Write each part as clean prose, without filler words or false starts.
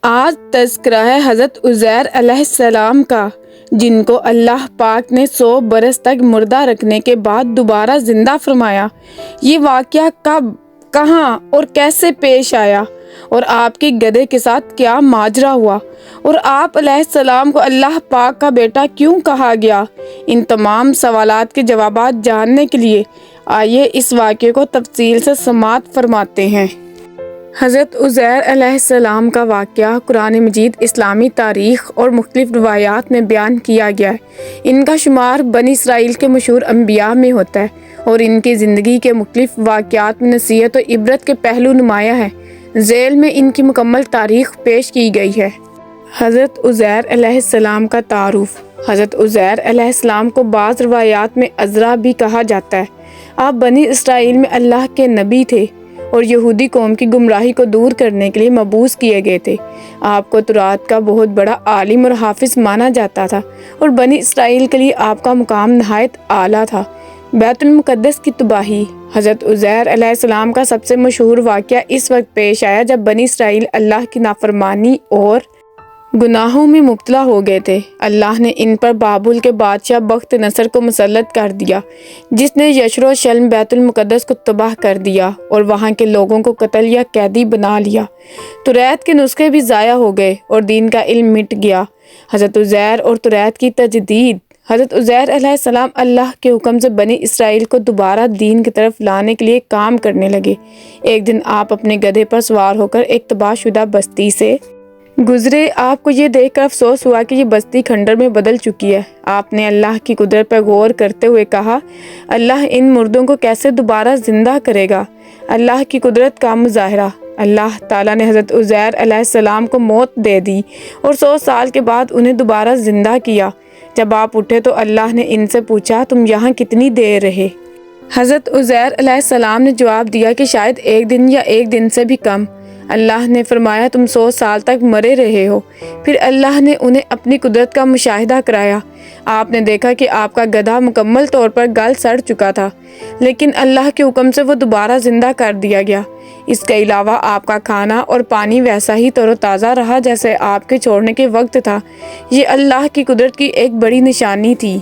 آج تذکرہ ہے حضرت عزیر علیہ السلام کا، جن کو اللہ پاک نے 100 برس تک مردہ رکھنے کے بعد دوبارہ زندہ فرمایا۔ یہ واقعہ کب، کہاں اور کیسے پیش آیا، اور آپ کے گدھے کے ساتھ کیا ماجرا ہوا، اور آپ علیہ السلام کو اللہ پاک کا بیٹا کیوں کہا گیا، ان تمام سوالات کے جوابات جاننے کے لیے آئیے اس واقعے کو تفصیل سے سماعت فرماتے ہیں۔ حضرت عزیر علیہ السلام کا واقعہ قرآن مجید، اسلامی تاریخ اور مختلف روایات میں بیان کیا گیا ہے۔ ان کا شمار بنی اسرائیل کے مشہور انبیاء میں ہوتا ہے اور ان کی زندگی کے مختلف واقعات میں نصیحت و عبرت کے پہلو نمایاں ہیں۔ ذیل میں ان کی مکمل تاریخ پیش کی گئی ہے۔ حضرت عزیر علیہ السلام کا تعارف۔ حضرت عزیر علیہ السلام کو بعض روایات میں عزرا بھی کہا جاتا ہے۔ آپ بنی اسرائیل میں اللہ کے نبی تھے اور یہودی قوم کی گمراہی کو دور کرنے کے لیے مبعوث کیے گئے تھے۔ آپ کو تورات کا بہت بڑا عالم اور حافظ مانا جاتا تھا اور بنی اسرائیل کے لیے آپ کا مقام نہایت اعلیٰ تھا۔ بیت المقدس کی تباہی۔ حضرت عزیر علیہ السلام کا سب سے مشہور واقعہ اس وقت پیش آیا جب بنی اسرائیل اللہ کی نافرمانی اور گناہوں میں مبتلا ہو گئے تھے۔ اللہ نے ان پر بابل کے بادشاہ بخت نصر کو مسلط کر دیا، جس نے یشر و شلم بیت المقدس کو تباہ کر دیا اور وہاں کے لوگوں کو قتل یا قیدی بنا لیا۔ توریت کے نسخے بھی ضائع ہو گئے اور دین کا علم مٹ گیا۔ حضرت عزیر اور توریت کی تجدید۔ حضرت عزیر علیہ السلام اللہ کے حکم سے بنی اسرائیل کو دوبارہ دین کی طرف لانے کے لیے کام کرنے لگے۔ ایک دن آپ اپنے گدھے پر سوار ہو کر ایک تباہ شدہ بستی سے گزرے۔ آپ کو یہ دیکھ کر افسوس ہوا کہ یہ بستی کھنڈر میں بدل چکی ہے۔ آپ نے اللہ کی قدرت پر غور کرتے ہوئے کہا، اللہ ان مردوں کو کیسے دوبارہ زندہ کرے گا؟ اللہ کی قدرت کا مظاہرہ۔ اللہ تعالیٰ نے حضرت عزیر علیہ السلام کو موت دے دی اور 100 سال کے بعد انہیں دوبارہ زندہ کیا۔ جب آپ اٹھے تو اللہ نے ان سے پوچھا، تم یہاں کتنی دیر رہے؟ حضرت عزیر علیہ السلام نے جواب دیا کہ شاید 1 دن یا 1 دن سے بھی کم۔ اللہ نے فرمایا، تم 100 سال تک مرے رہے ہو۔ پھر اللہ نے انہیں اپنی قدرت کا مشاہدہ کرایا۔ آپ نے دیکھا کہ آپ کا گدھا مکمل طور پر گل سڑ چکا تھا، لیکن اللہ کے حکم سے وہ دوبارہ زندہ کر دیا گیا۔ اس کے علاوہ آپ کا کھانا اور پانی ویسا ہی تر و تازہ رہا جیسے آپ کے چھوڑنے کے وقت تھا۔ یہ اللہ کی قدرت کی ایک بڑی نشانی تھی۔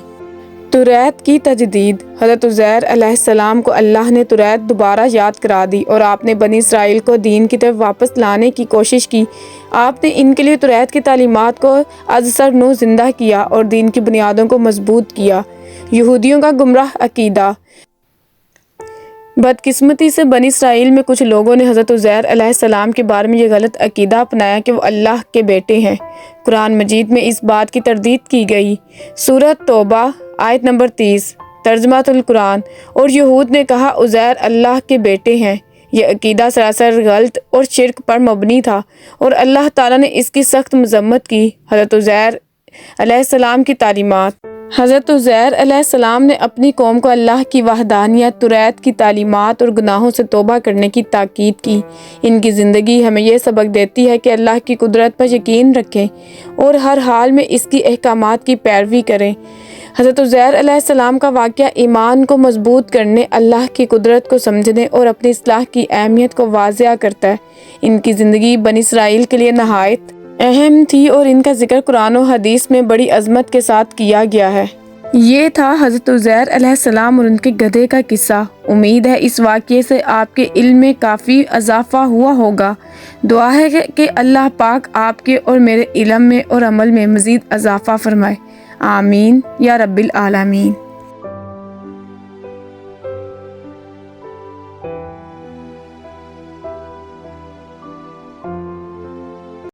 توریت کی تجدید۔ حضرت عزیر علیہ السلام کو اللہ نے توریت دوبارہ یاد کرا دی اور آپ نے بنی اسرائیل کو دین کی طرف واپس لانے کی کوشش کی۔ آپ نے ان کے لیے توریت کی تعلیمات کو از سر نو زندہ کیا اور دین کی بنیادوں کو مضبوط کیا۔ یہودیوں کا گمراہ عقیدہ۔ بدقسمتی سے بنی اسرائیل میں کچھ لوگوں نے حضرت عزیر علیہ السلام کے بارے میں یہ غلط عقیدہ اپنایا کہ وہ اللہ کے بیٹے ہیں۔ قرآن مجید میں اس بات کی تردید کی گئی۔ سورۃ توبہ آیت نمبر 30، ترجمہ القرآن۔ اور یہود نے کہا عزیر اللہ کے بیٹے ہیں۔ یہ عقیدہ سراسر غلط اور شرک پر مبنی تھا اور اللہ تعالیٰ نے اس کی سخت مذمت کی۔ حضرت عزیر علیہ السلام کی تعلیمات۔ حضرت عزیر علیہ السلام نے اپنی قوم کو اللہ کی وحدانیت، توریت کی تعلیمات اور گناہوں سے توبہ کرنے کی تاکید کی۔ ان کی زندگی ہمیں یہ سبق دیتی ہے کہ اللہ کی قدرت پر یقین رکھیں اور ہر حال میں اس کی احکامات کی پیروی کریں۔ حضرت عزیر علیہ السلام کا واقعہ ایمان کو مضبوط کرنے، اللہ کی قدرت کو سمجھنے اور اپنی اصلاح کی اہمیت کو واضح کرتا ہے۔ ان کی زندگی بنی اسرائیل کے لیے نہایت اہم تھی اور ان کا ذکر قرآن و حدیث میں بڑی عظمت کے ساتھ کیا گیا ہے۔ یہ تھا حضرت عزیر علیہ السلام اور ان کے گدھے کا قصہ۔ امید ہے اس واقعے سے آپ کے علم میں کافی اضافہ ہوا ہوگا۔ دعا ہے کہ اللہ پاک آپ کے اور میرے علم میں اور عمل میں مزید اضافہ فرمائے۔ آمین یا رب العالمین۔